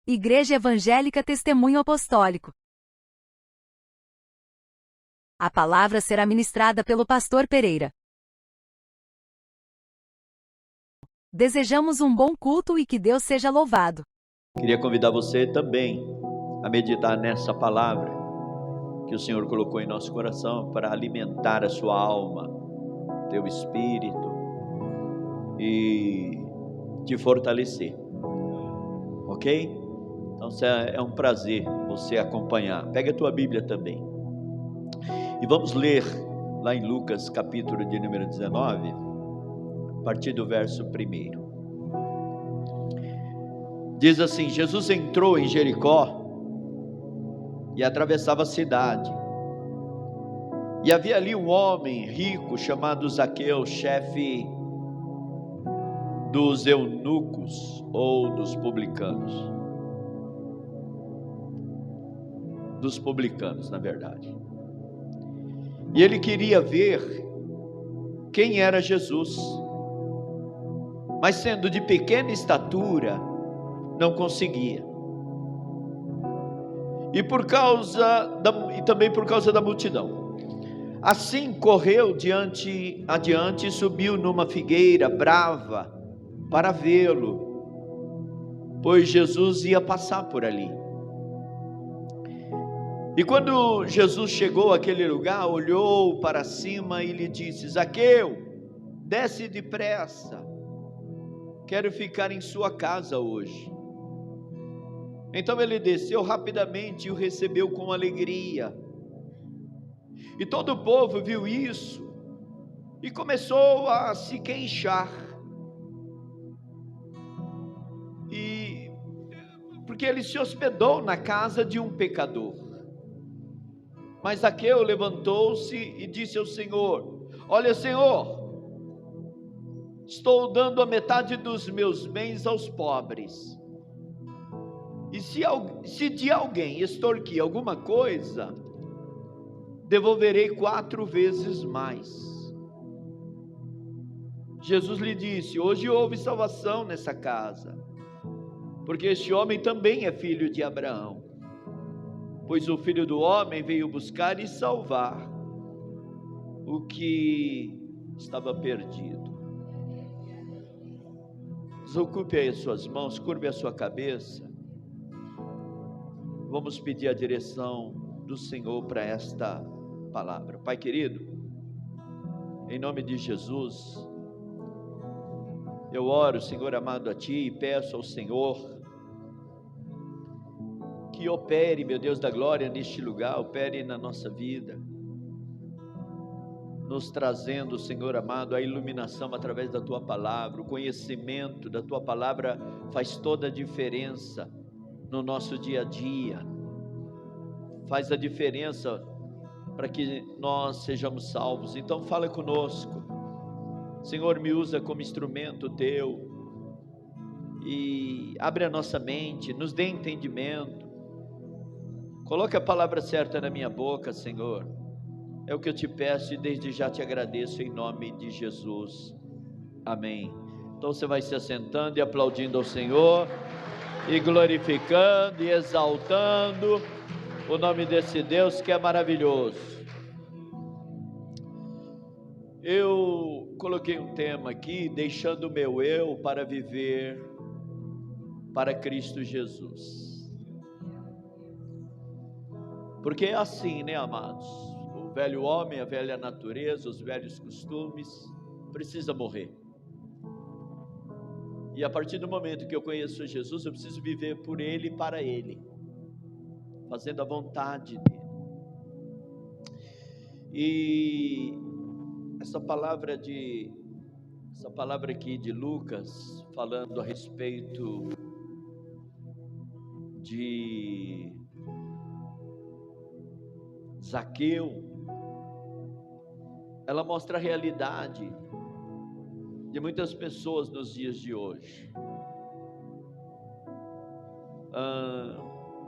Igreja Evangélica Testemunho Apostólico. A palavra será ministrada pelo pastor Pereira. Desejamos um bom culto e que Deus seja louvado. Queria convidar você também a meditar nessa palavra que o Senhor colocou em nosso coração para alimentar a sua alma, teu espírito e te fortalecer, ok? Então é um prazer você acompanhar. Pega a tua Bíblia também e vamos ler lá em Lucas capítulo de número 19, a partir do verso 1. Diz assim: Jesus entrou em Jericó e atravessava a cidade, e havia ali um homem rico chamado Zaqueu, chefe dos eunucos ou dos publicanos, na verdade. E ele queria ver quem era Jesus, mas sendo de pequena estatura, não conseguia. E também por causa da multidão. Assim correu adiante e subiu numa figueira brava para vê-lo, pois Jesus ia passar por ali. E quando Jesus chegou àquele lugar, olhou para cima e lhe disse: Zaqueu, desce depressa, quero ficar em sua casa hoje. Então ele desceu rapidamente e o recebeu com alegria. E todo o povo viu isso e começou a se queixar, porque ele se hospedou na casa de um pecador. Mas Zaqueu levantou-se e disse ao Senhor: Olha, Senhor, estou dando a metade dos meus bens aos pobres. E se de alguém extorquir alguma coisa, devolverei 4 vezes mais. Jesus lhe disse: Hoje houve salvação nessa casa, porque este homem também é filho de Abraão. Pois o Filho do Homem veio buscar e salvar o que estava perdido. Desocupe aí as suas mãos, curve a sua cabeça. Vamos pedir a direção do Senhor para esta palavra. Pai querido, em nome de Jesus, eu oro, Senhor amado, a Ti e peço ao Senhor que opere, meu Deus da glória, neste lugar, opere na nossa vida, nos trazendo, Senhor amado, a iluminação através da Tua palavra. O conhecimento da Tua palavra faz toda a diferença no nosso dia a dia, faz a diferença para que nós sejamos salvos. Então fala conosco, Senhor, me usa como instrumento Teu e abre a nossa mente, nos dê entendimento, coloque a palavra certa na minha boca, Senhor. É o que eu te peço e desde já te agradeço em nome de Jesus, amém. Então você vai se assentando e aplaudindo ao Senhor, e glorificando e exaltando o nome desse Deus que é maravilhoso. Eu coloquei um tema aqui: deixando o meu eu para viver para Cristo Jesus. Porque é assim, né, amados? O velho homem, a velha natureza, os velhos costumes, precisa morrer. E a partir do momento que eu conheço Jesus, eu preciso viver por Ele e para Ele, fazendo a vontade dEle. E essa palavra aqui de Lucas, falando a respeito de Zaqueu, ela mostra a realidade de muitas pessoas nos dias de hoje.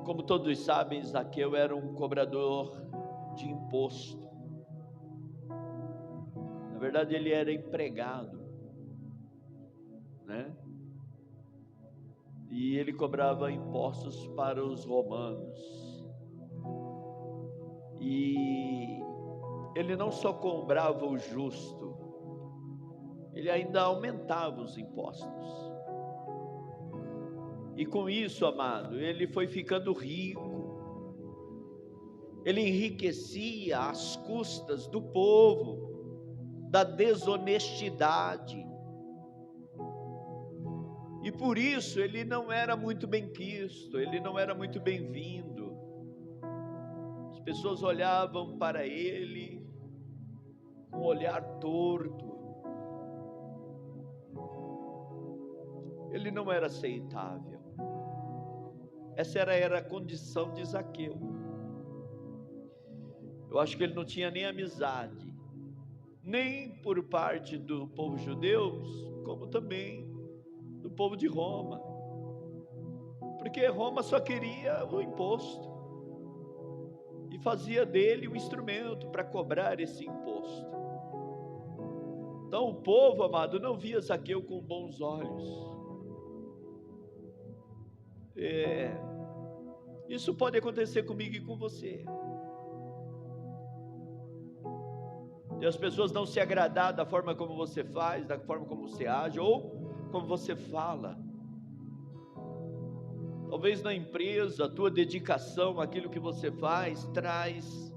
Como todos sabem, Zaqueu era um cobrador de imposto. Na verdade, ele era empregado, né? e ele cobrava impostos para os romanos. E ele não só cobrava o justo, ele ainda aumentava os impostos. E com isso, amado, ele foi ficando rico. Ele enriquecia às custas do povo, da desonestidade. E por isso ele não era muito bem quisto, ele não era muito bem-vindo. As pessoas olhavam para ele com um olhar torto. Ele não era aceitável. Essa era a condição de Zaqueu. Eu acho que ele não tinha nem amizade, nem por parte do povo judeu, como também do povo de Roma, porque Roma só queria o imposto e fazia dele um instrumento para cobrar esse imposto. Então o povo, amado, não via Zaqueu com bons olhos. Isso pode acontecer comigo e com você. E as pessoas não se agradar da forma como você faz, da forma como você age, ou como você fala. Talvez na empresa, a tua dedicação, aquilo que você faz, traz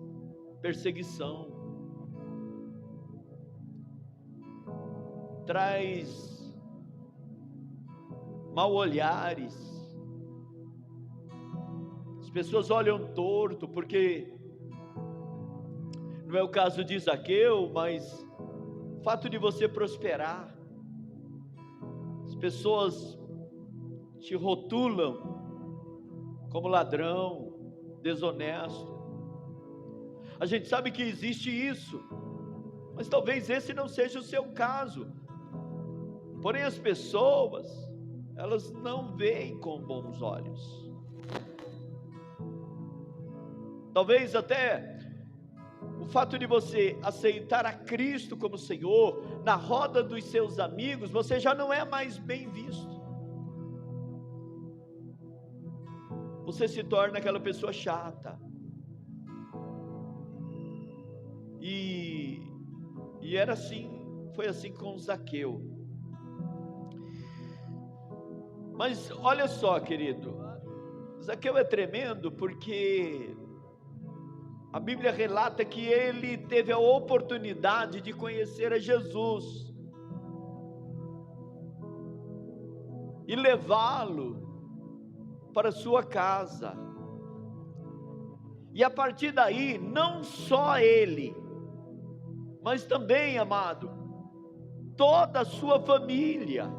perseguição, traz mal olhares. As pessoas olham torto, porque não é o caso de Zaqueu, mas o fato de você prosperar, as pessoas te rotulam como ladrão, desonesto. A gente sabe que existe isso, mas talvez esse não seja o seu caso. Porém as pessoas, elas não veem com bons olhos. Talvez até o fato de você aceitar a Cristo como Senhor, na roda dos seus amigos, você já não é mais bem visto. Você se torna aquela pessoa chata. E era assim, foi assim com Zaqueu. Mas olha só, querido, Zaqueu é tremendo porque a Bíblia relata que ele teve a oportunidade de conhecer a Jesus e levá-lo para sua casa. E a partir daí, não só ele, mas também, amado, toda a sua família,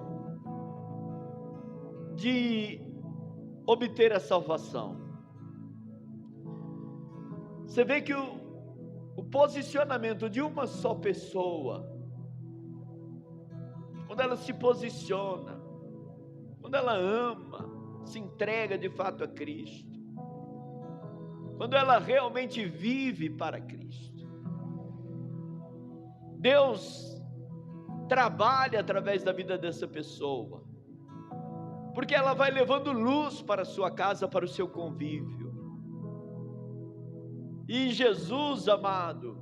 de obter a salvação. Você vê que o posicionamento de uma só pessoa, quando ela se posiciona, quando ela ama, se entrega de fato a Cristo, quando ela realmente vive para Cristo, Deus trabalha através da vida dessa pessoa, porque ela vai levando luz para a sua casa, para o seu convívio. E Jesus, amado,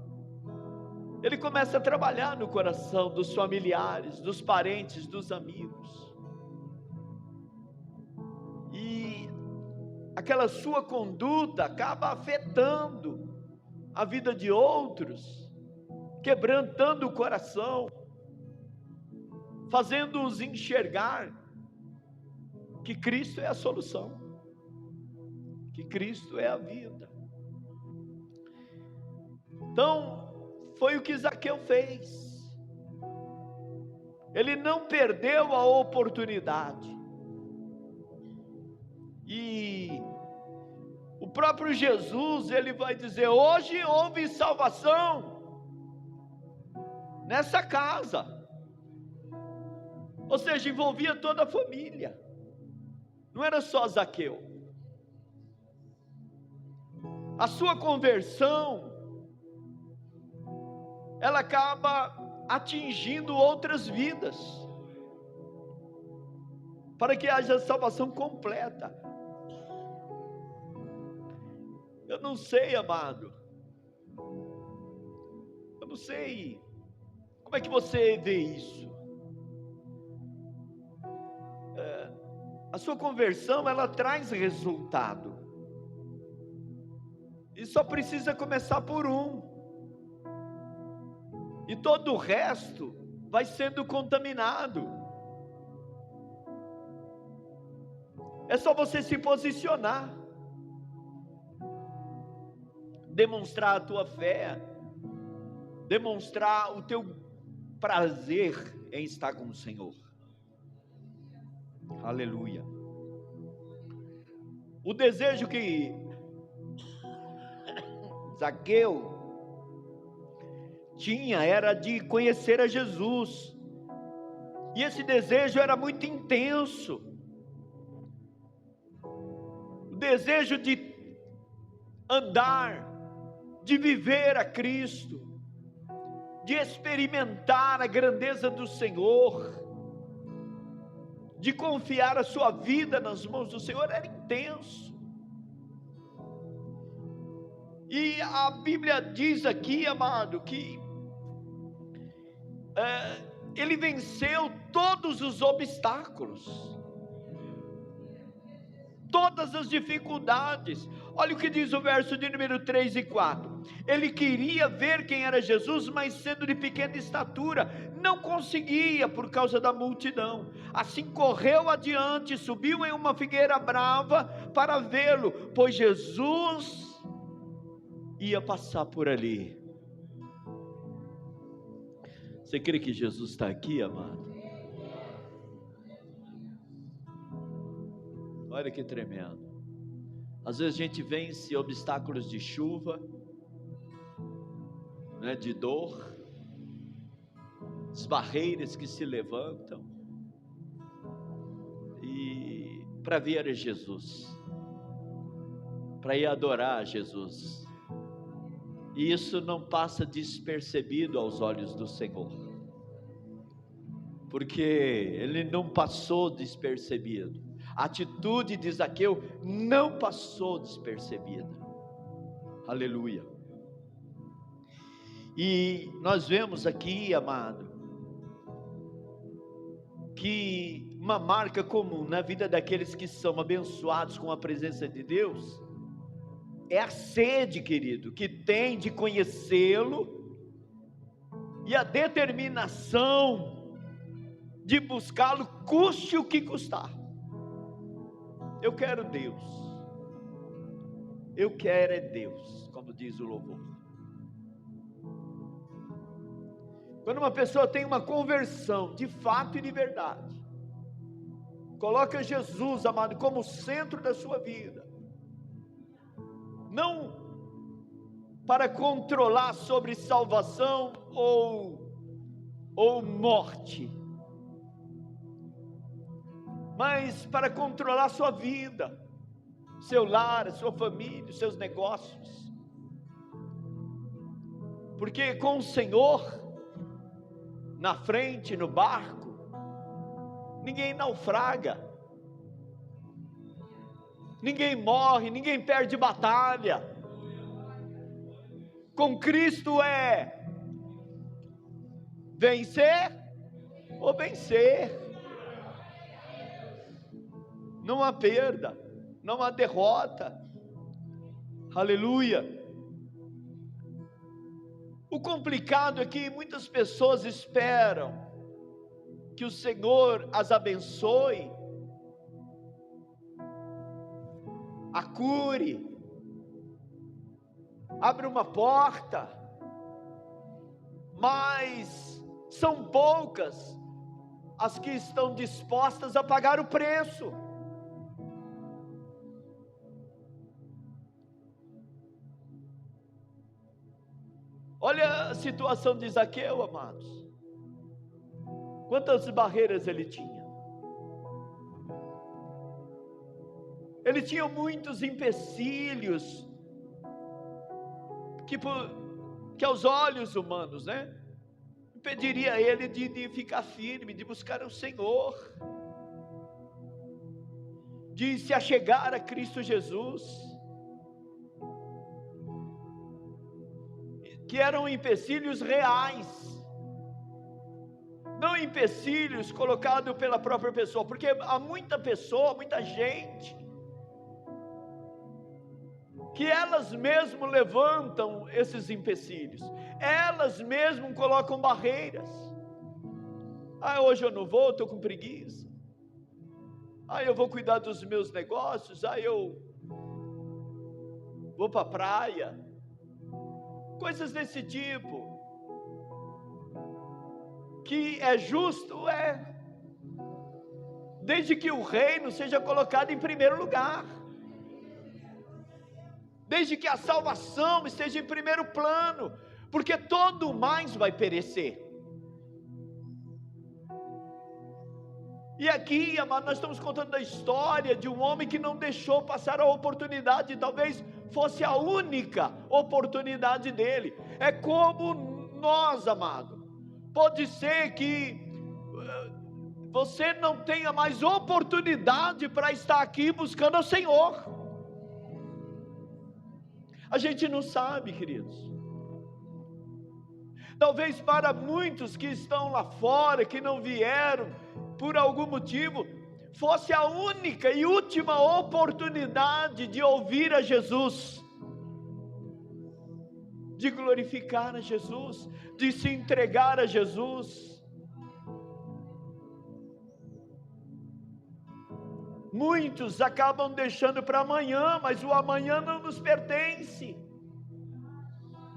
ele começa a trabalhar no coração dos familiares, dos parentes, dos amigos. E aquela sua conduta acaba afetando a vida de outros, quebrantando o coração, fazendo-os enxergar que Cristo é a solução, que Cristo é a vida. Então, foi o que Zaqueu fez. Ele não perdeu a oportunidade. E o próprio Jesus, ele vai dizer: hoje houve salvação nessa casa. Ou seja, envolvia toda a família. Não era só Zaqueu. A sua conversão, ela acaba atingindo outras vidas. para que haja salvação completa. Eu não sei, amado, eu não sei como é que você vê isso. A sua conversão, ela traz resultado, e só precisa começar por um, e todo o resto vai sendo contaminado. É só você se posicionar, demonstrar a tua fé, demonstrar o teu prazer em estar com o Senhor. Aleluia. O desejo que Zaqueu tinha era de conhecer a Jesus, e esse desejo era muito intenso. O desejo de andar, de viver a Cristo, de experimentar a grandeza do Senhor, de confiar a sua vida nas mãos do Senhor, era intenso. E a Bíblia diz aqui, amado, que ele venceu todos os obstáculos, todas as dificuldades. Olha o que diz o verso de número 3 e 4. Ele queria ver quem era Jesus, mas sendo de pequena estatura, não conseguia por causa da multidão. Assim correu adiante, subiu em uma figueira brava para vê-lo, pois Jesus ia passar por ali. Você crê que Jesus está aqui, amado? Olha que tremendo. Às vezes a gente vence obstáculos de chuva, né, de dor, as barreiras que se levantam, e para ver a Jesus, para ir adorar a Jesus, e isso não passa despercebido aos olhos do Senhor, porque ele não passou despercebido. A atitude de Zaqueu não passou despercebida. Aleluia. E nós vemos aqui, amado, que uma marca comum na vida daqueles que são abençoados com a presença de Deus é a sede, querido, que tem de conhecê-lo, e a determinação de buscá-lo, custe o que custar. Eu quero Deus, eu quero é Deus, como diz o louvor. Quando uma pessoa tem uma conversão de fato e de verdade, coloca Jesus, amado, como centro da sua vida, não para controlar sobre salvação ou morte, mas para controlar a sua vida, seu lar, a sua família, os seus negócios. Porque com o Senhor na frente, no barco, ninguém naufraga, ninguém morre, ninguém perde batalha. Com Cristo é vencer ou vencer. Não há perda, não há derrota. Aleluia. O complicado é que muitas pessoas esperam que o Senhor as abençoe, a cure, abra uma porta, mas são poucas as que estão dispostas a pagar o preço. Olha a situação de Zaqueu, amados. Quantas barreiras ele tinha? Ele tinha muitos empecilhos que aos olhos humanos, né, impediria ele de ficar firme, de buscar o Senhor. de se achegar a Cristo Jesus, que eram empecilhos reais, não empecilhos colocados pela própria pessoa, porque há muita pessoa, muita gente, que elas mesmas levantam esses empecilhos, elas mesmas colocam barreiras. Hoje eu não vou, estou com preguiça. Eu vou cuidar dos meus negócios, eu vou para a praia. Coisas desse tipo. Que é justo, desde que o reino seja colocado em primeiro lugar. Desde que a salvação esteja em primeiro plano, porque todo mais vai perecer. E aqui, amado, nós estamos contando a história de um homem que não deixou passar a oportunidade, talvez fosse a única oportunidade dele. É como nós, amado, pode ser que você não tenha mais oportunidade para estar aqui buscando ao Senhor. A gente não sabe, queridos. Talvez para muitos que estão lá fora, que não vieram por algum motivo, fosse a única e última oportunidade de ouvir a Jesus, de glorificar a Jesus, de se entregar a Jesus. Muitos acabam deixando para amanhã, mas o amanhã não nos pertence,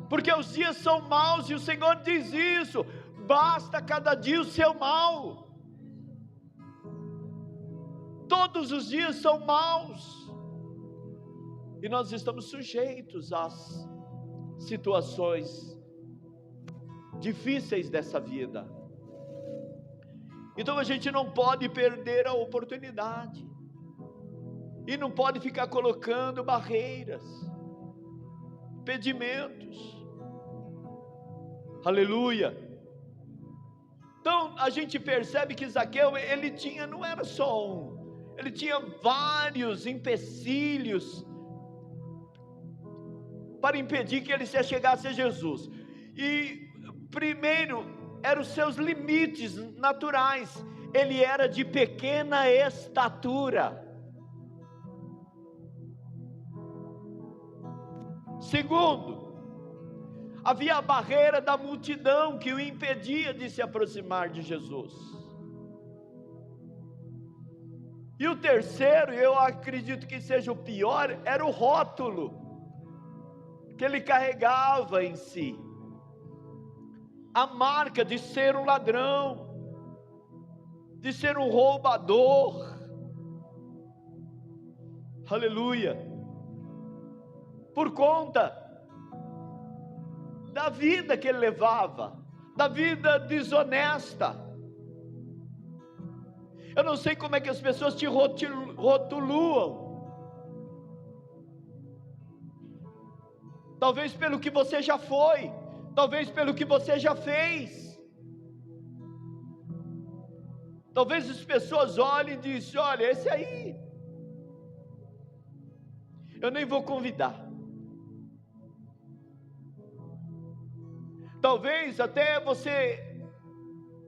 porque os dias são maus e o Senhor diz isso: basta cada dia o seu mal. Todos os dias são maus, e nós estamos sujeitos às situações difíceis dessa vida. Então a gente não pode perder a oportunidade, e não pode ficar colocando barreiras, impedimentos. Aleluia. Então a gente percebe que Zaqueu, ele tinha, não era só um, ele tinha vários empecilhos para impedir que ele se achegasse a Jesus. E primeiro, eram os seus limites naturais. Ele era de pequena estatura. Segundo, havia a barreira da multidão que o impedia de se aproximar de Jesus. E o terceiro, eu acredito que seja o pior, era o rótulo que ele carregava em si, a marca de ser um ladrão, de ser um roubador. Aleluia. Por conta da vida que ele levava, da vida desonesta. Eu não sei como é que as pessoas te rotulam. Talvez pelo que você já foi, talvez pelo que você já fez. Talvez as pessoas olhem e dizem: olha, esse aí, eu nem vou convidar. Talvez até você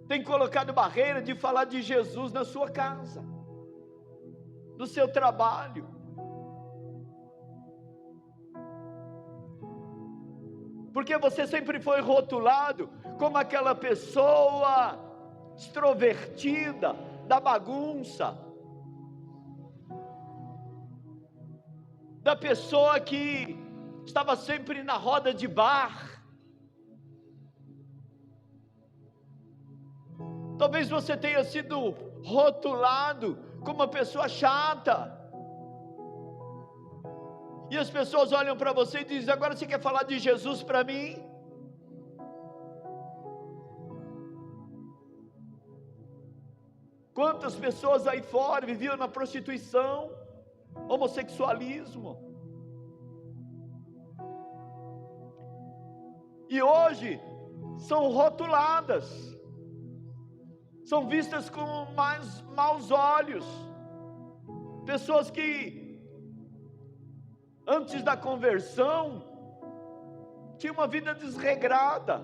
tenha colocado barreira de falar de Jesus na sua casa, no seu trabalho. Porque você sempre foi rotulado como aquela pessoa extrovertida, da bagunça, da pessoa que estava sempre na roda de bar. Talvez você tenha sido rotulado como uma pessoa chata. E as pessoas olham para você e dizem: agora você quer falar de Jesus para mim? Quantas pessoas aí fora viviam na prostituição, homossexualismo, e hoje são rotuladas, são vistas com mais maus olhos. Pessoas que antes da conversão tinham uma vida desregrada.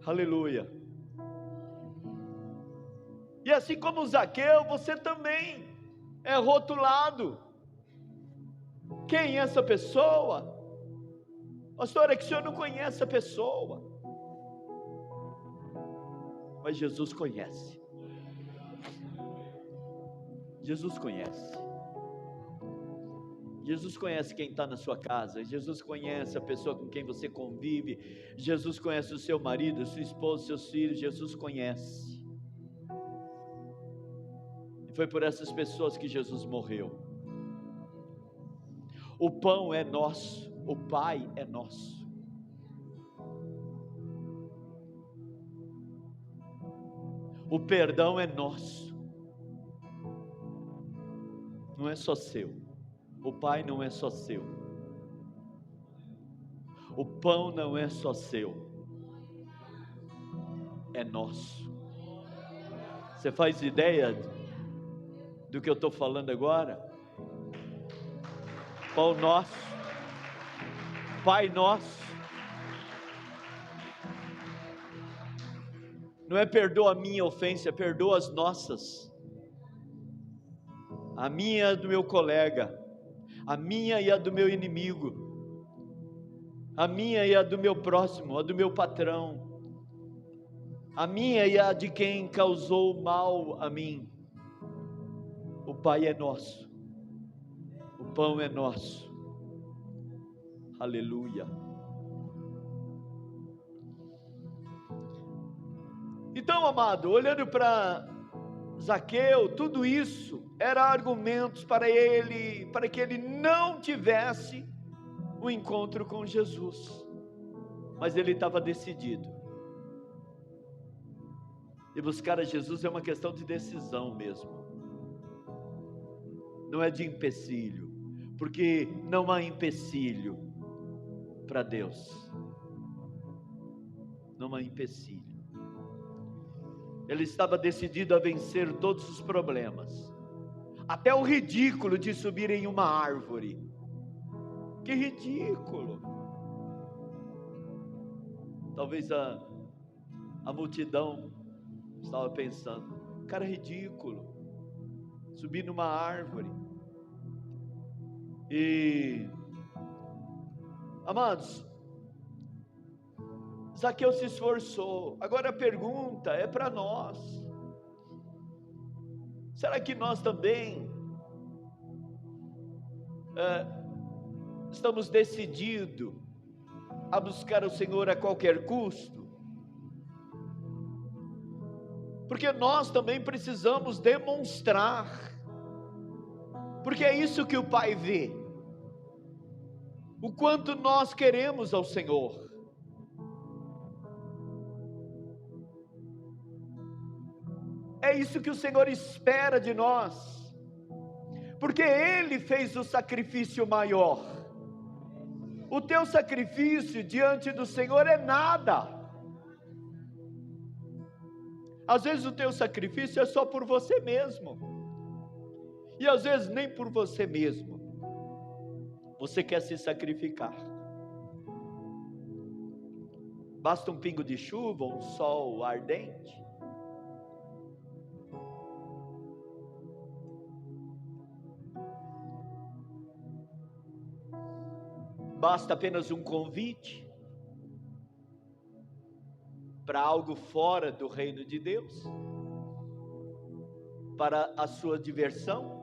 Aleluia. E assim como Zaqueu, você também é rotulado. Quem é essa pessoa? Pastor, é que o senhor não conhece a pessoa. Mas Jesus conhece. Jesus conhece. Jesus conhece quem está na sua casa. Jesus conhece a pessoa com quem você convive. Jesus conhece o seu marido, sua esposa, seus filhos. Jesus conhece. E foi por essas pessoas que Jesus morreu. O pão é nosso, o Pai é nosso. O perdão é nosso. Não é só seu. O Pai não é só seu. O pão não é só seu. É nosso. Você faz ideia do que eu estou falando agora? Pão nosso, Pai nosso. Não é perdoa a minha ofensa, perdoa as nossas. A minha e a do meu colega, a minha e a do meu inimigo, a minha e a do meu próximo, a do meu patrão, a minha e a de quem causou mal a mim. O Pai é nosso, o pão é nosso. Aleluia. Então, amado, olhando para Zaqueu, tudo isso era argumentos para que ele não tivesse um encontro com Jesus. Mas ele estava decidido. E buscar a Jesus é uma questão de decisão mesmo. Não é de empecilho, porque não há empecilho para Deus. Não há empecilho. Ele estava decidido a vencer todos os problemas, até o ridículo de subir em uma árvore. Que ridículo! Talvez a multidão estava pensando, cara, ridículo, subir numa árvore. E, amados, Zaqueu se esforçou. Agora a pergunta é para nós: será que nós também estamos decididos a buscar o Senhor a qualquer custo? Porque nós também precisamos demonstrar, porque é isso que o Pai vê, o quanto nós queremos ao Senhor. É isso que o Senhor espera de nós, porque Ele fez o sacrifício maior. O teu sacrifício diante do Senhor é nada. Às vezes o teu sacrifício é só por você mesmo, e às vezes nem por você mesmo você quer se sacrificar. Basta um pingo de chuva, um sol ardente, basta apenas um convite para algo fora do reino de Deus, para a sua diversão.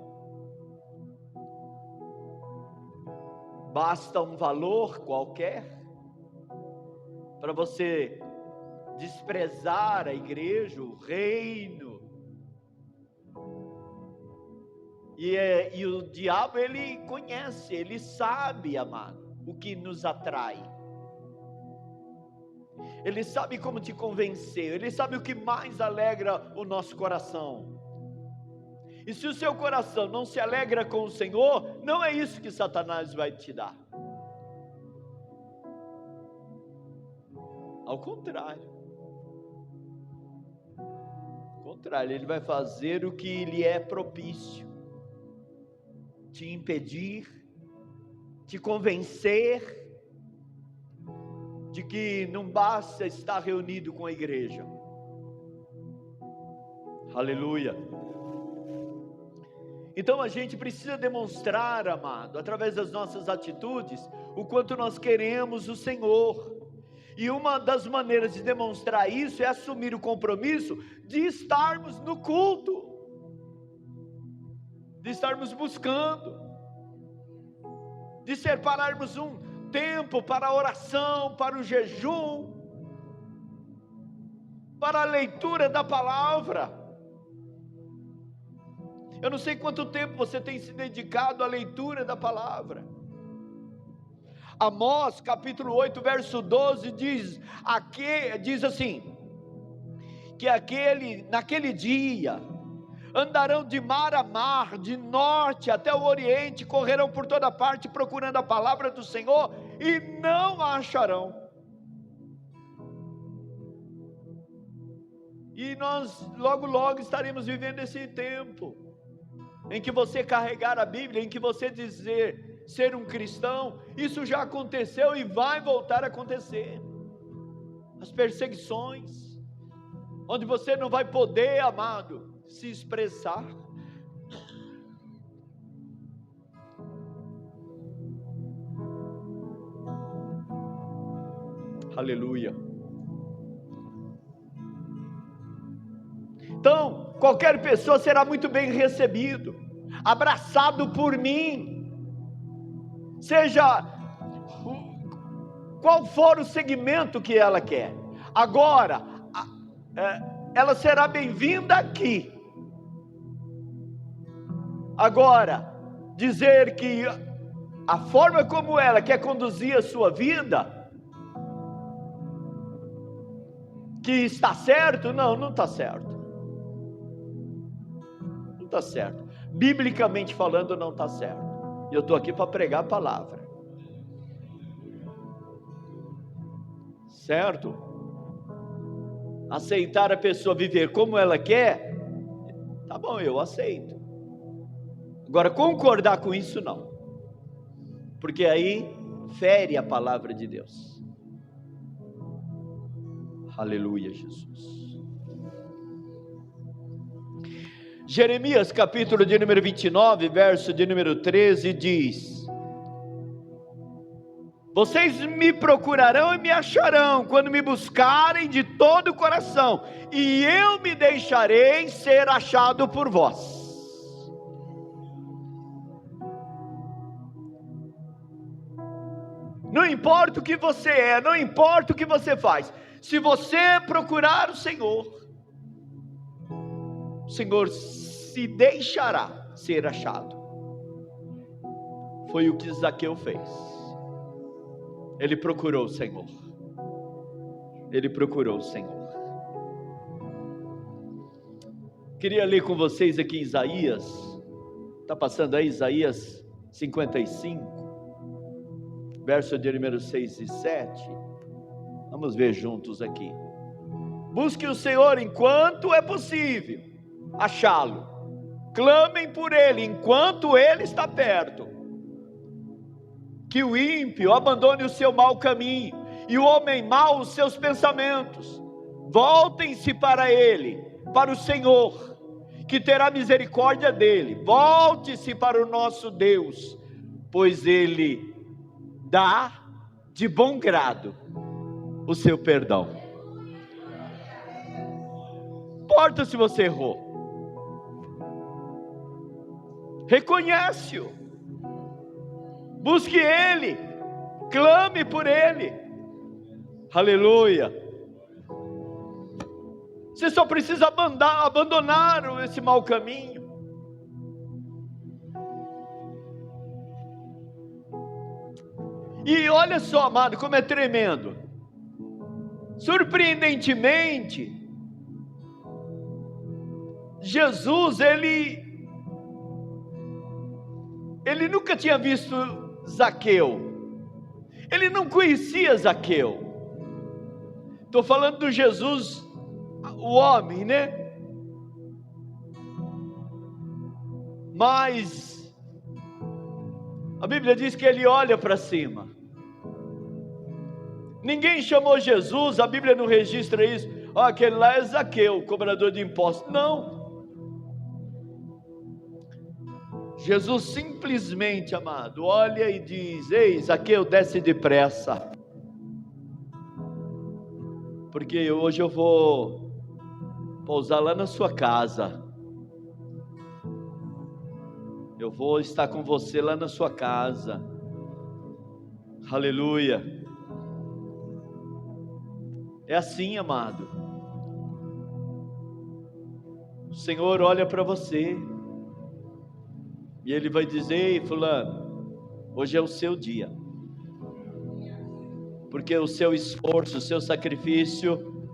Basta um valor qualquer para você desprezar a igreja, o reino. E o diabo, ele conhece, ele sabe, amado, o que nos atrai. Ele sabe como te convencer, Ele sabe o que mais alegra o nosso coração. E se o seu coração não se alegra com o Senhor, não é isso que Satanás vai te dar. Ao contrário. contrário, ele vai fazer o que lhe é propício, te impedir, te convencer de que não basta estar reunido com a igreja. Aleluia. Então a gente precisa demonstrar, amado, através das nossas atitudes, o quanto nós queremos o Senhor. E uma das maneiras de demonstrar isso é assumir o compromisso de estarmos no culto, de estarmos buscando, de separarmos um tempo para a oração, para o jejum, para a leitura da palavra. Eu não sei quanto tempo você tem se dedicado à leitura da palavra. Amós capítulo 8 verso 12 diz assim, que naquele dia andarão de mar a mar, de norte até o oriente, correrão por toda parte procurando a palavra do Senhor e não a acharão. E nós logo estaremos vivendo esse tempo em que você carregar a Bíblia, em que você dizer ser um cristão, isso já aconteceu e vai voltar a acontecer. As perseguições, onde você não vai poder, amado, se expressar. Aleluia. Então, qualquer pessoa será muito bem recebido, abraçado por mim, seja qual for o segmento que ela quer. Agora, ela será bem-vinda aqui. Agora, dizer que a forma como ela quer conduzir a sua vida, que está certo, não está certo. Não está certo. Biblicamente falando, não está certo. E eu estou aqui para pregar a palavra. Certo? Aceitar a pessoa viver como ela quer, tá bom, eu aceito. Agora, concordar com isso, não. Porque aí fere a palavra de Deus. Aleluia, Jesus. Jeremias capítulo de número 29, verso de número 13 diz: vocês me procurarão e me acharão, quando me buscarem de todo o coração, e eu me deixarei ser achado por vós. Não importa o que você é, não importa o que você faz, se você procurar o Senhor se deixará ser achado. Foi o que Zaqueu fez. Ele procurou o Senhor. Ele procurou o Senhor. Queria ler com vocês aqui Isaías. Está passando aí Isaías 55, verso de número 6 e 7. Vamos ver juntos aqui. Busque o Senhor enquanto é possível achá-lo. Clamem por Ele enquanto Ele está perto. Que o ímpio abandone o seu mau caminho, e o homem mau os seus pensamentos. Voltem-se para Ele, para o Senhor, que terá misericórdia dele. Volte-se para o nosso Deus, pois Ele dá de bom grado o seu perdão. Não importa se você errou, reconhece-o, busque Ele, clame por Ele. Aleluia. Você só precisa abandonar esse mau caminho. E olha só, amado, como é tremendo. Surpreendentemente, Jesus, ele nunca tinha visto Zaqueu. Ele não conhecia Zaqueu. Estou falando do Jesus, o homem, né? mas a Bíblia diz que ele olha para cima. Ninguém chamou Jesus, a Bíblia não registra isso. Aquele lá é Zaqueu, cobrador de impostos. Não. Jesus simplesmente, amado, olha e diz: ei, Zaqueu, desce depressa, porque hoje eu vou pousar lá na sua casa. Eu vou estar com você lá na sua casa. Aleluia. É assim, amado. O Senhor olha para você e Ele vai dizer: ei, fulano, hoje é o seu dia, porque o seu esforço, o seu sacrifício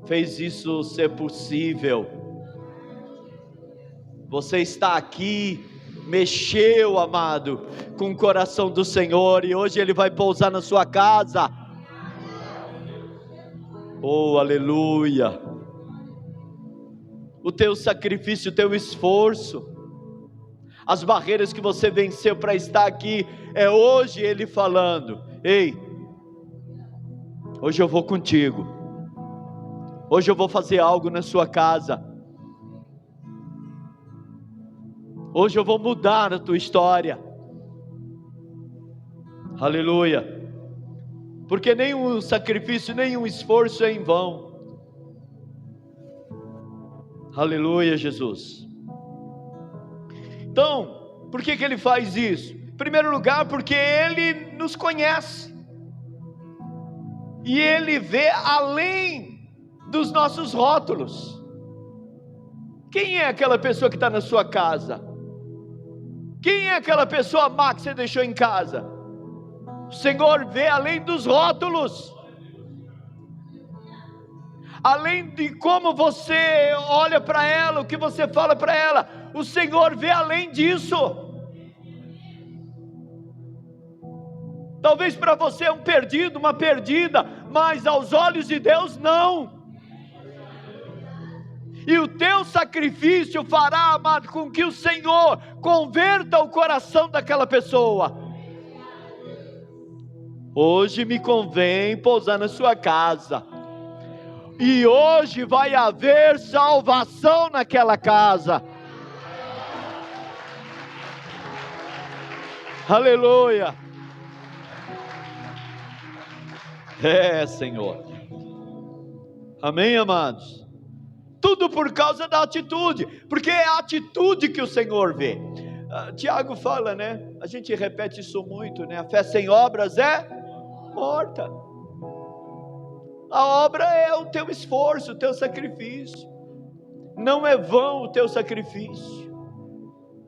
fez isso ser possível. Você está aqui, mexeu, amado, com o coração do Senhor, e hoje Ele vai pousar na sua casa. Oh, aleluia. O teu sacrifício, o teu esforço, as barreiras que você venceu para estar aqui, é hoje Ele falando: ei, hoje eu vou contigo, hoje eu vou fazer algo na sua casa, hoje eu vou mudar a tua história. Aleluia. Porque nenhum sacrifício, nenhum esforço é em vão. Aleluia, Jesus. Então, por que Ele faz isso? Em primeiro lugar, porque Ele nos conhece, e Ele vê além dos nossos rótulos. Quem é aquela pessoa que está na sua casa? Quem é aquela pessoa má que você deixou em casa? O Senhor vê além dos rótulos, além de como você olha para ela, o que você fala para ela. O Senhor vê além disso. Talvez para você é um perdido, uma perdida, mas aos olhos de Deus não. E o teu sacrifício fará, amado, com que o Senhor converta o coração daquela pessoa. Hoje me convém pousar na sua casa, e hoje vai haver salvação naquela casa. Aleluia. É, Senhor. Amém, amados? Tudo por causa da atitude, porque é a atitude que o Senhor vê. Tiago fala, né? A gente repete isso muito, né? A fé sem obras é morta. A obra é o teu esforço, o teu sacrifício. Não é vão o teu sacrifício.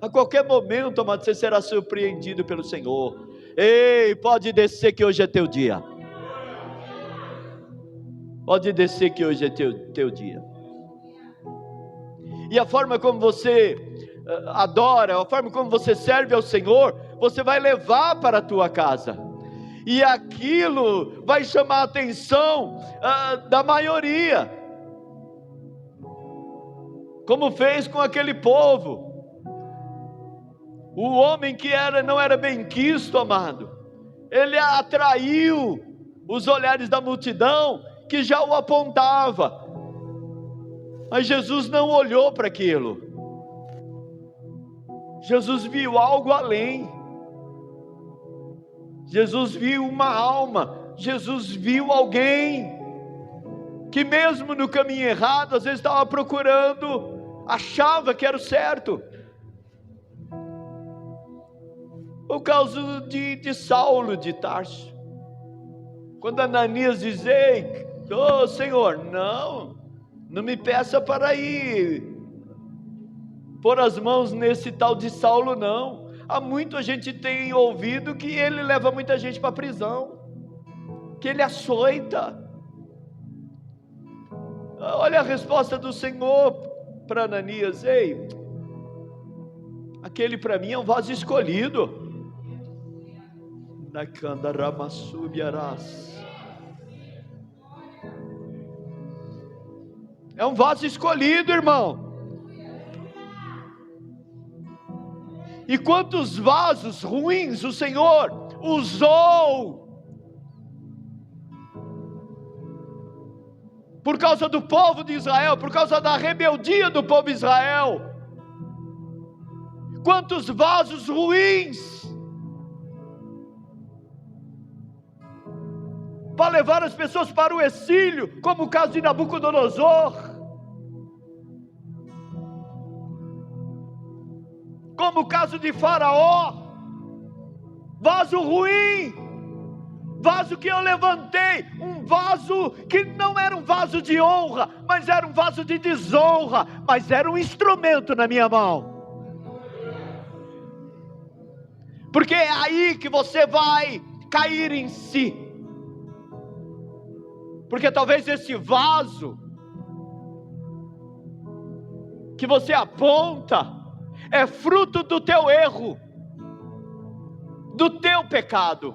A qualquer momento, amado, você será surpreendido pelo Senhor. Ei, pode descer que hoje é teu dia. Pode descer que hoje é teu dia. E a forma como você adora, a forma como você serve ao Senhor, você vai levar para a tua casa. E aquilo vai chamar a atenção da maioria, como fez com aquele povo. O homem que não era bem quisto, amado, ele atraiu os olhares da multidão que já o apontava, mas Jesus não olhou para aquilo. Jesus viu algo além. Jesus viu uma alma. Jesus viu alguém que mesmo no caminho errado, às vezes estava procurando, achava que era o certo. O caso de Saulo de Tarso, quando Ananias diz: ei, Senhor, não me peça para ir pôr as mãos nesse tal de Saulo, não. Há muita gente tem ouvido que ele leva muita gente para a prisão, que ele açoita. Olha a resposta do Senhor para Ananias: ei, aquele para mim é um vaso escolhido. É um vaso escolhido, irmão. E quantos vasos ruins o Senhor usou por causa do povo de Israel, por causa da rebeldia do povo de Israel. Quantos vasos ruins para levar as pessoas para o exílio, como o caso de Nabucodonosor, como o caso de Faraó. Vaso ruim, vaso que eu levantei, um vaso que não era um vaso de honra, mas era um vaso de desonra, mas era um instrumento na minha mão. Porque é aí que você vai cair em si. Porque talvez esse vaso que você aponta é fruto do teu erro, do teu pecado.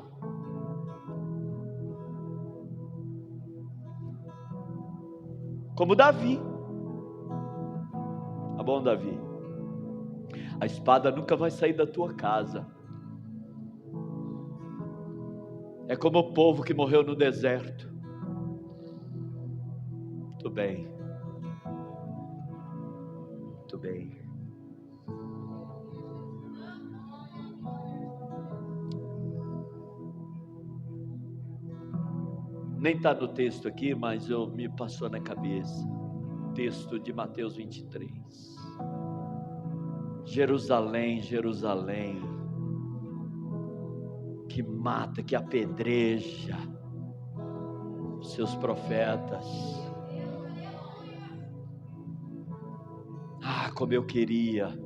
Como Davi. Tá bom, Davi? A espada nunca vai sair da tua casa. É como o povo que morreu no deserto. Muito bem. Muito bem. Nem está no texto aqui, mas me passou na cabeça. Texto de Mateus 23. Jerusalém, Jerusalém, que mata, que apedreja os seus profetas. Ah, como eu queria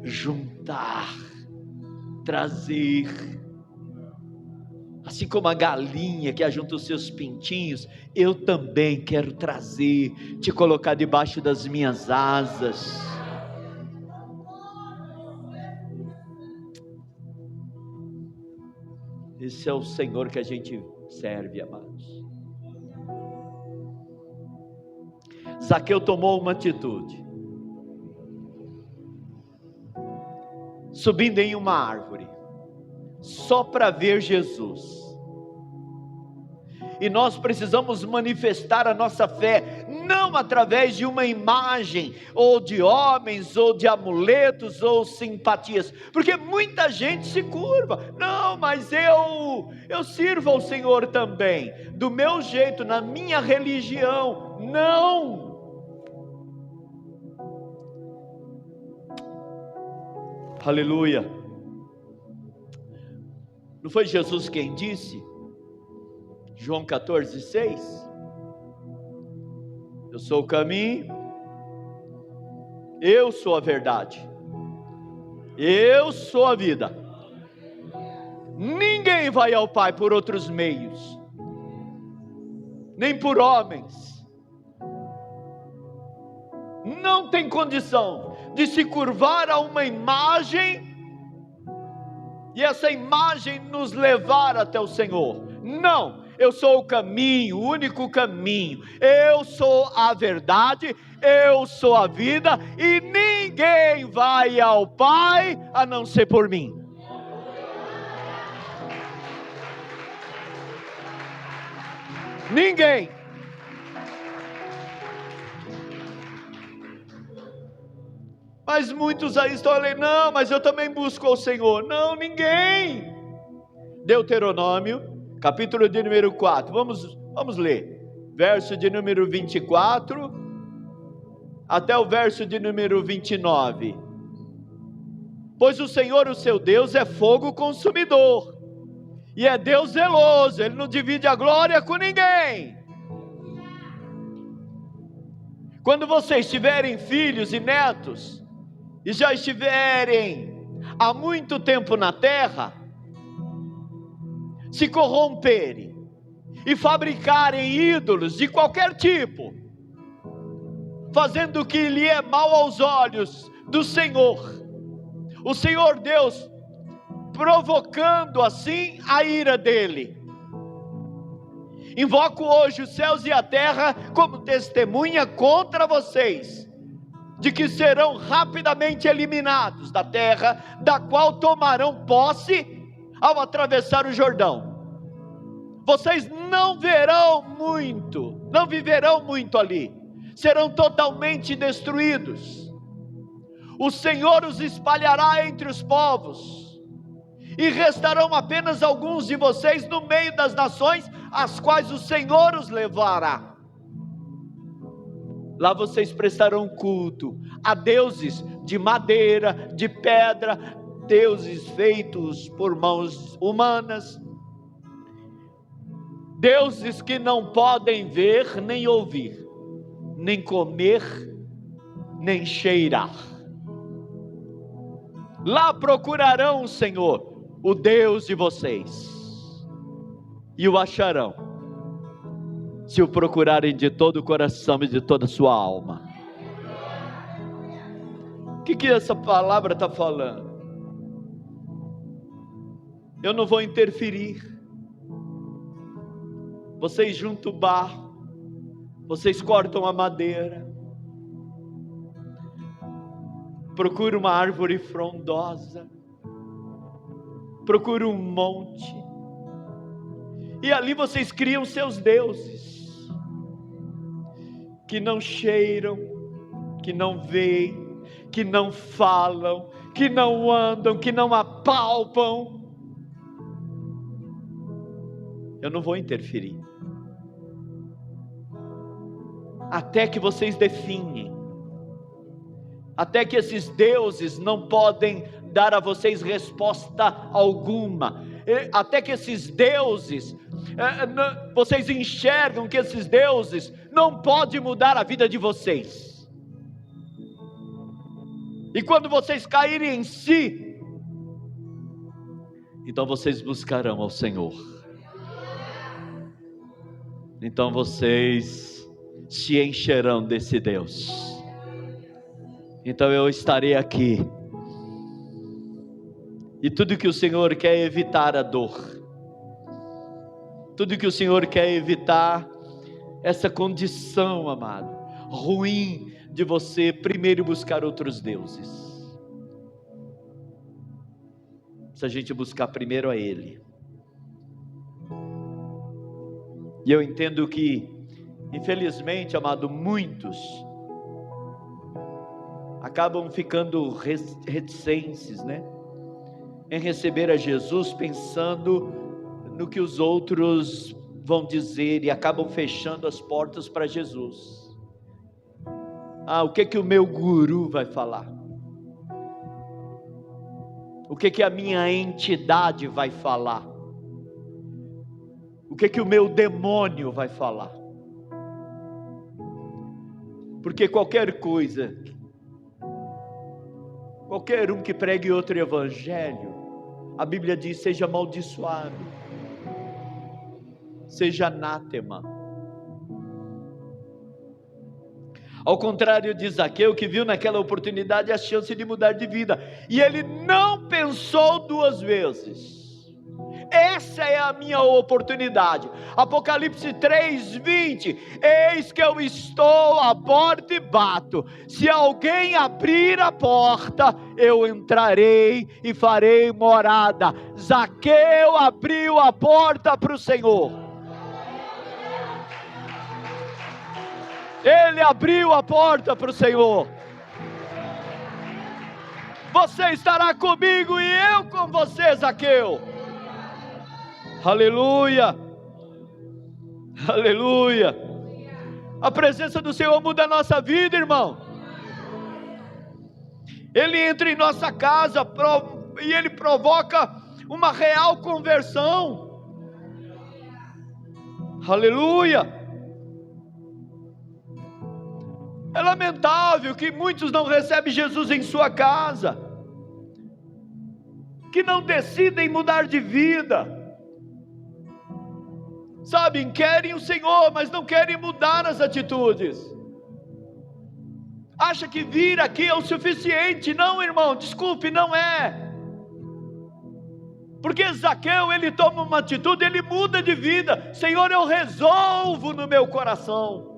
juntar, trazer, assim como a galinha que ajunta os seus pintinhos, eu também quero trazer, te colocar debaixo das minhas asas. Esse é o Senhor que a gente serve, amados. Zaqueu tomou uma atitude, subindo em uma árvore, só para ver Jesus. E nós precisamos manifestar a nossa fé, não através de uma imagem, ou de homens, ou de amuletos, ou simpatias, porque muita gente se curva. Não, mas eu sirvo ao Senhor também, do meu jeito, na minha religião. Não! Aleluia! Não foi Jesus quem disse? João 14:6, eu sou o caminho, eu sou a verdade, eu sou a vida, ninguém vai ao Pai por outros meios, nem por homens. Não tem condição de se curvar a uma imagem e essa imagem nos levar até o Senhor. Não! Eu sou o caminho, o único caminho. Eu sou a verdade, eu sou a vida, e ninguém vai ao Pai a não ser por mim. Ninguém. Mas muitos aí estão ali, não, mas eu também busco ao Senhor. Não, ninguém. Deuteronômio, capítulo de número 4, vamos ler, verso de número 24, até o verso de número 29, pois o Senhor, o seu Deus, é fogo consumidor, e é Deus zeloso, Ele não divide a glória com ninguém. Quando vocês tiverem filhos e netos, e já estiverem há muito tempo na terra, se corromperem e fabricarem ídolos de qualquer tipo, fazendo o que lhe é mal aos olhos do Senhor, o Senhor Deus provocando assim a ira dele, invoco hoje os céus e a terra como testemunha contra vocês, de que serão rapidamente eliminados da terra, da qual tomarão posse ao atravessar o Jordão. Vocês não verão muito, não viverão muito ali, serão totalmente destruídos. O Senhor os espalhará entre os povos, e restarão apenas alguns de vocês no meio das nações, às quais o Senhor os levará. Lá vocês prestarão culto a deuses de madeira, de pedra, deuses feitos por mãos humanas, deuses que não podem ver, nem ouvir, nem comer, nem cheirar. Lá procurarão o Senhor, o Deus de vocês, e o acharão, se o procurarem de todo o coração e de toda a sua alma. O que essa palavra está falando? Eu não vou interferir. Vocês juntam o barro, vocês cortam a madeira, procuram uma árvore frondosa, procuram um monte, e ali vocês criam seus deuses, que não cheiram, que não veem, que não falam, que não andam, que não apalpam. Eu não vou interferir, até que vocês definem, até que esses deuses não podem dar a vocês resposta alguma, até que esses deuses, vocês enxergam que esses deuses não podem mudar a vida de vocês. E quando vocês caírem em si, então vocês buscarão ao Senhor. Então vocês se encherão desse Deus. Então eu estarei aqui. E tudo que o Senhor quer é evitar a dor. Tudo que o Senhor quer é evitar essa condição, amado, ruim de você primeiro buscar outros deuses. Se a gente buscar primeiro a Ele. E eu entendo que, infelizmente, amado, muitos acabam ficando reticentes, né? Em receber a Jesus, pensando no que os outros vão dizer, e acabam fechando as portas para Jesus. O que o meu guru vai falar? O que a minha entidade vai falar? O que o meu demônio vai falar? Porque qualquer coisa, qualquer um que pregue outro evangelho, a Bíblia diz: seja amaldiçoado, seja anátema. Ao contrário de Zaqueu, que viu naquela oportunidade a chance de mudar de vida, e ele não pensou duas vezes. Essa é a minha oportunidade. Apocalipse 3:20: eis que eu estou à porta e bato, se alguém abrir a porta, eu entrarei e farei morada. Zaqueu abriu a porta para o Senhor. Ele abriu a porta para o Senhor. Você estará comigo e eu com você, Zaqueu. Aleluia, aleluia. A presença do Senhor muda a nossa vida, irmão. Ele entra em nossa casa e Ele provoca uma real conversão. Aleluia. É lamentável que muitos não recebem Jesus em sua casa, que não decidem mudar de vida. Sabem, querem o Senhor, mas não querem mudar as atitudes. Acha que vir aqui é o suficiente. Não, irmão, desculpe, não é. Porque Zaqueu, ele toma uma atitude, ele muda de vida. Senhor, eu resolvo no meu coração.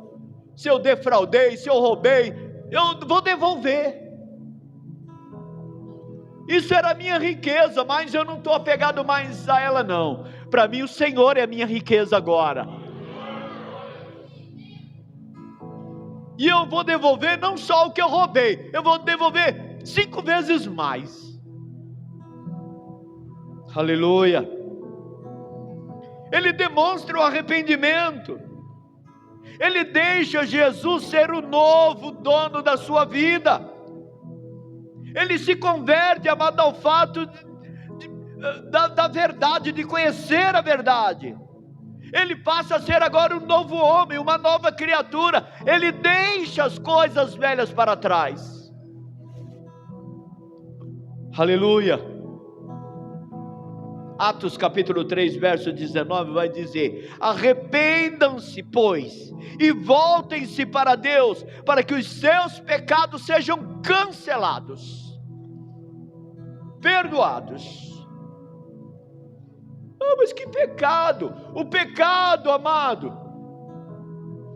Se eu defraudei, se eu roubei, eu vou devolver. Isso era a minha riqueza, mas eu não estou apegado mais a ela não. Para mim o Senhor é a minha riqueza agora. E eu vou devolver não só o que eu roubei, eu vou devolver 5 vezes mais. Aleluia. Ele demonstra o arrependimento. Ele deixa Jesus ser o novo dono da sua vida. Ele se converte, amado, ao fato da verdade, de conhecer a verdade. Ele passa a ser agora um novo homem, uma nova criatura. Ele deixa as coisas velhas para trás. Aleluia. Atos capítulo 3, verso 19 vai dizer: arrependam-se, pois, e voltem-se para Deus, para que os seus pecados sejam cancelados, perdoados. Mas que pecado? O pecado, amado,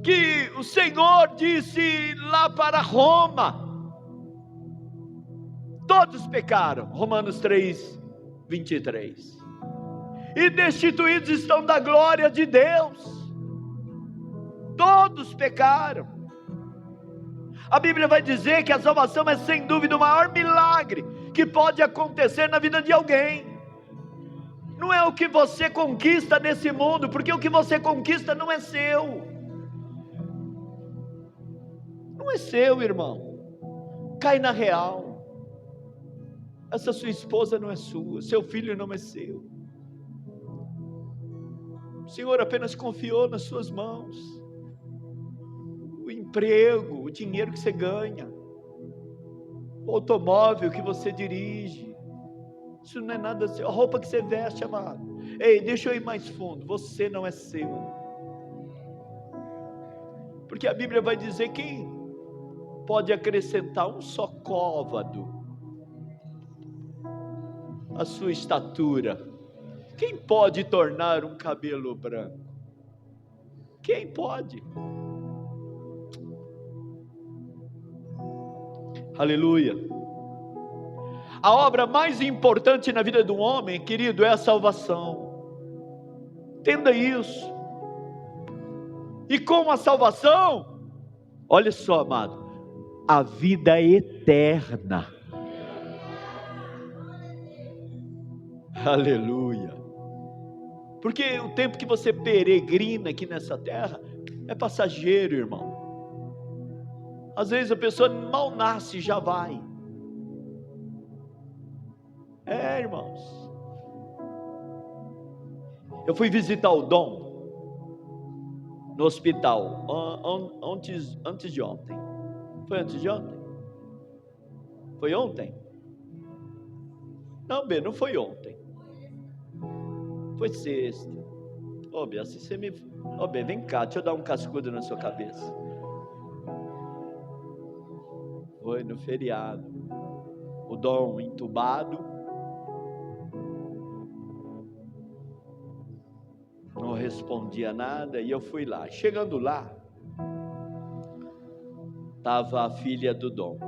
que o Senhor disse lá para Roma, todos pecaram, Romanos 3, 23, e destituídos estão da glória de Deus. Todos pecaram. A Bíblia vai dizer que a salvação é sem dúvida o maior milagre que pode acontecer na vida de alguém. Não é o que você conquista nesse mundo, porque o que você conquista não é seu. Não é seu, irmão. Cai na real. Essa sua esposa não é sua, seu filho não é seu. O Senhor apenas confiou nas suas mãos o emprego, o dinheiro que você ganha, o automóvel que você dirige. Isso não é nada seu. A roupa que você veste, amado. Ei, deixa eu ir mais fundo. Você não é seu. Porque a Bíblia vai dizer: quem pode acrescentar um só côvado à sua estatura? Quem pode tornar um cabelo branco? Quem pode? Aleluia. A obra mais importante na vida do homem, querido, é a salvação. Entenda isso. E com a salvação, olha só, amado, a vida eterna. Aleluia. Porque o tempo que você peregrina aqui nessa terra é passageiro, irmão. Às vezes a pessoa mal nasce e já vai. Irmãos, eu fui visitar o Dom no hospital antes de ontem. Foi antes de ontem? Foi ontem? Não, não foi ontem. Foi sexta. Bê, assim você me... Bê, vem cá, deixa eu dar um cascudo na sua cabeça. Foi no feriado. O Dom entubado. Não respondia nada, e eu fui lá. Chegando lá, estava a filha do Dom.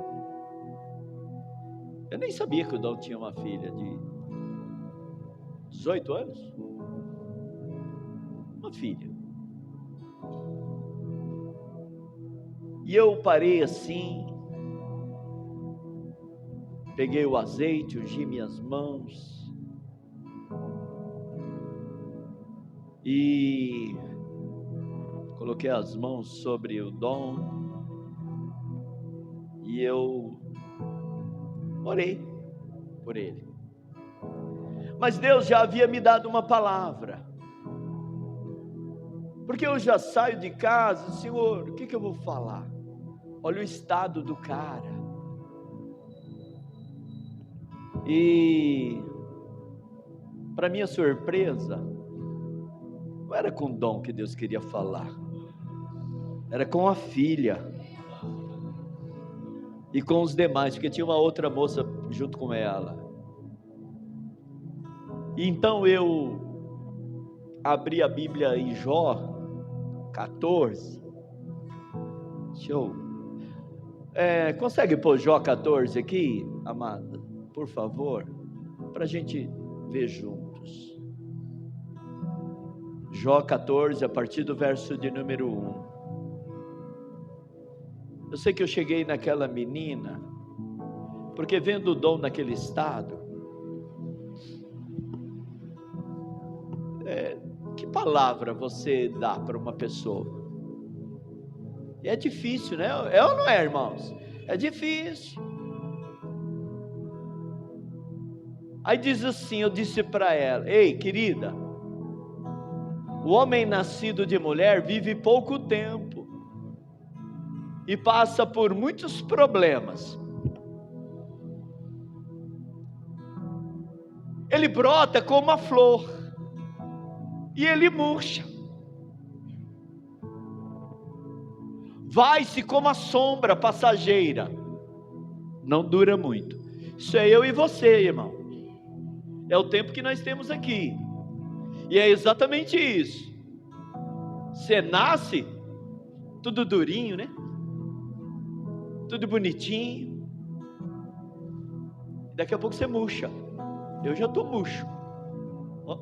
Eu nem sabia que o Dom tinha uma filha de 18 anos. Uma filha. E eu parei assim, peguei o azeite, ungi minhas mãos, e coloquei as mãos sobre o Dom, e eu orei por ele. Mas Deus já havia me dado uma palavra, porque eu já saio de casa: Senhor, o que eu vou falar? Olha o estado do cara. E para minha surpresa, não era com o Dom que Deus queria falar, era com a filha e com os demais, porque tinha uma outra moça junto com ela. E então eu abri a Bíblia em Jó 14. Consegue pôr Jó 14 aqui, amada? Por favor, para a gente ver juntos. Jó 14, a partir do verso de número 1. Eu sei que eu cheguei naquela menina, porque vendo o Dom naquele estado, que palavra você dá para uma pessoa? E é difícil, né? É ou não é, irmãos? É difícil. Aí diz assim, eu disse para ela: ei, querida, o homem nascido de mulher vive pouco tempo e passa por muitos problemas. Ele brota como uma flor e ele murcha. Vai-se como a sombra passageira, não dura muito. Isso é eu e você, irmão. É o tempo que nós temos aqui. E é exatamente isso. Você nasce tudo durinho, né? Tudo bonitinho. Daqui a pouco você murcha. Eu já estou murcho.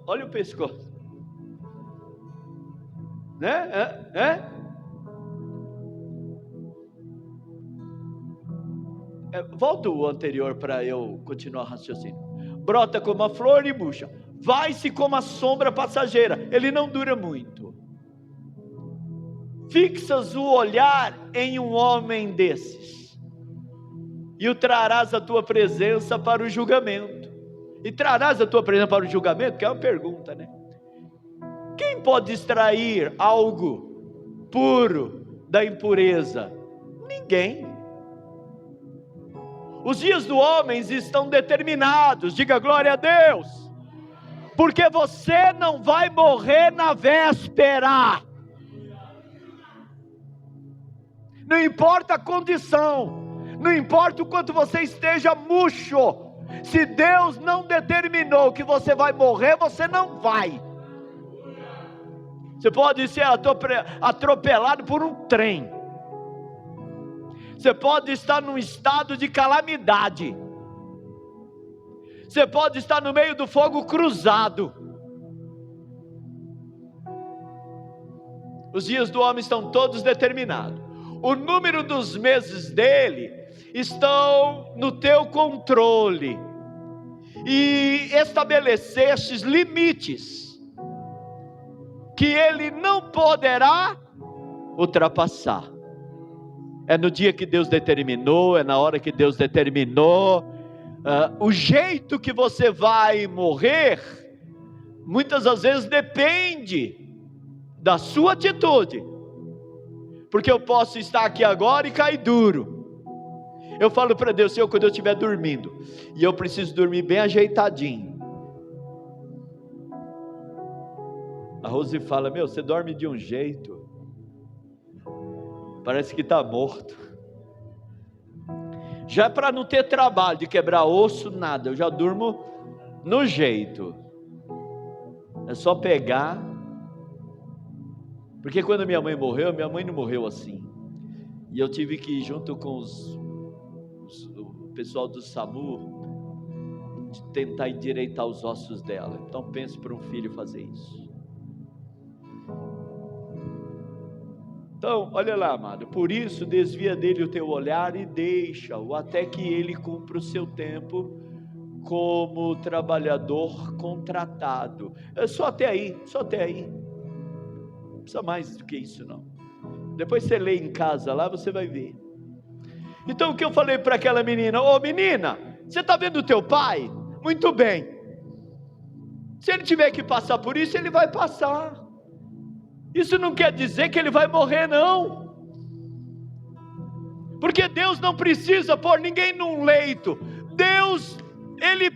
Olha o pescoço. Né? Volta o anterior para eu continuar o raciocínio. Brota como a flor e murcha. Vai-se como a sombra passageira. Ele não dura muito. Fixas o olhar em um homem desses, e o trarás à tua presença para o julgamento. E trarás a tua presença para o julgamento, que é uma pergunta, né? Quem pode extrair algo puro da impureza? Ninguém. Os dias do homem estão determinados, diga glória a Deus, porque você não vai morrer na véspera. Não importa a condição, não importa o quanto você esteja murcho, se Deus não determinou que você vai morrer, você não vai. Você pode ser atropelado por um trem, você pode estar num estado de calamidade, você pode estar no meio do fogo cruzado. Os dias do homem estão todos determinados. O número dos meses dele estão no teu controle, e estabelecestes limites que ele não poderá ultrapassar. É no dia que Deus determinou, é na hora que Deus determinou. O jeito que você vai morrer, muitas das vezes depende da sua atitude, porque eu posso estar aqui agora e cair duro. Eu falo para Deus: Senhor, quando eu estiver dormindo, e eu preciso dormir bem ajeitadinho. A Rose fala: meu, você dorme de um jeito, parece que está morto. Já para não ter trabalho de quebrar osso, nada, eu já durmo no jeito. É só pegar. Porque quando minha mãe morreu, minha mãe não morreu assim. E eu tive que ir junto com o pessoal do SAMU, tentar endireitar os ossos dela. Então pense para um filho fazer isso. Então, olha lá, amado. Por isso, desvia dele o teu olhar e deixa-o, até que ele cumpra o seu tempo como trabalhador contratado. É só até aí, só até aí. Não precisa mais do que isso, não. Depois você lê em casa lá, você vai ver. Então, o que eu falei para aquela menina? Ô menina, você está vendo o teu pai? Muito bem. Se ele tiver que passar por isso, ele vai passar. Isso não quer dizer que ele vai morrer, não. Porque Deus não precisa pôr ninguém num leito. Deus, ele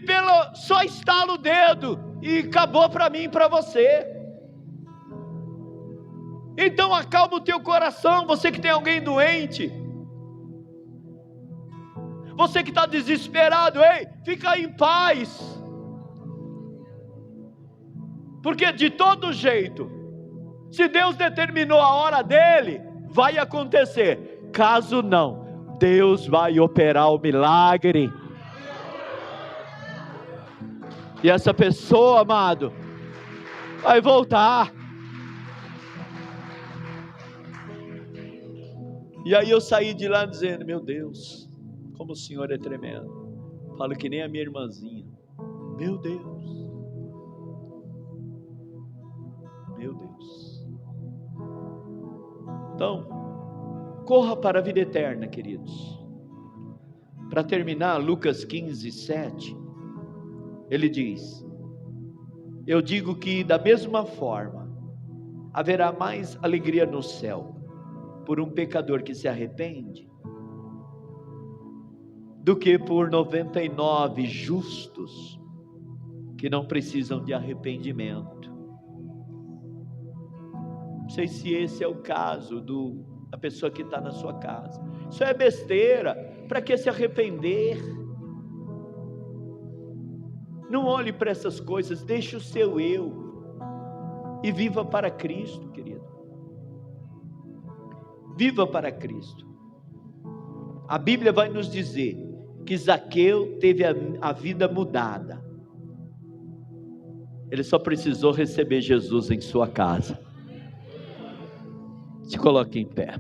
só estala o dedo e acabou para mim e para você. Então acalma o teu coração, você que tem alguém doente, você que está desesperado, ei, fica em paz. Porque de todo jeito, se Deus determinou a hora dele, vai acontecer. Caso não, Deus vai operar o milagre. E essa pessoa, amado, vai voltar. E aí eu saí de lá dizendo: meu Deus, como o Senhor é tremendo. Falo que nem a minha irmãzinha. Meu Deus. Meu Deus. Então, corra para a vida eterna, queridos. Para terminar, Lucas 15, 7, ele diz: eu digo que da mesma forma, haverá mais alegria no céu por um pecador que se arrepende, do que por 99 justos, que não precisam de arrependimento. Não sei se esse é o caso da pessoa que está na sua casa. Isso é besteira. Para que se arrepender? Não olhe para essas coisas, deixe o seu eu e viva para Cristo, querido. Viva para Cristo. A Bíblia vai nos dizer que Zaqueu teve a vida mudada. Ele só precisou receber Jesus em sua casa. Se coloque em pé.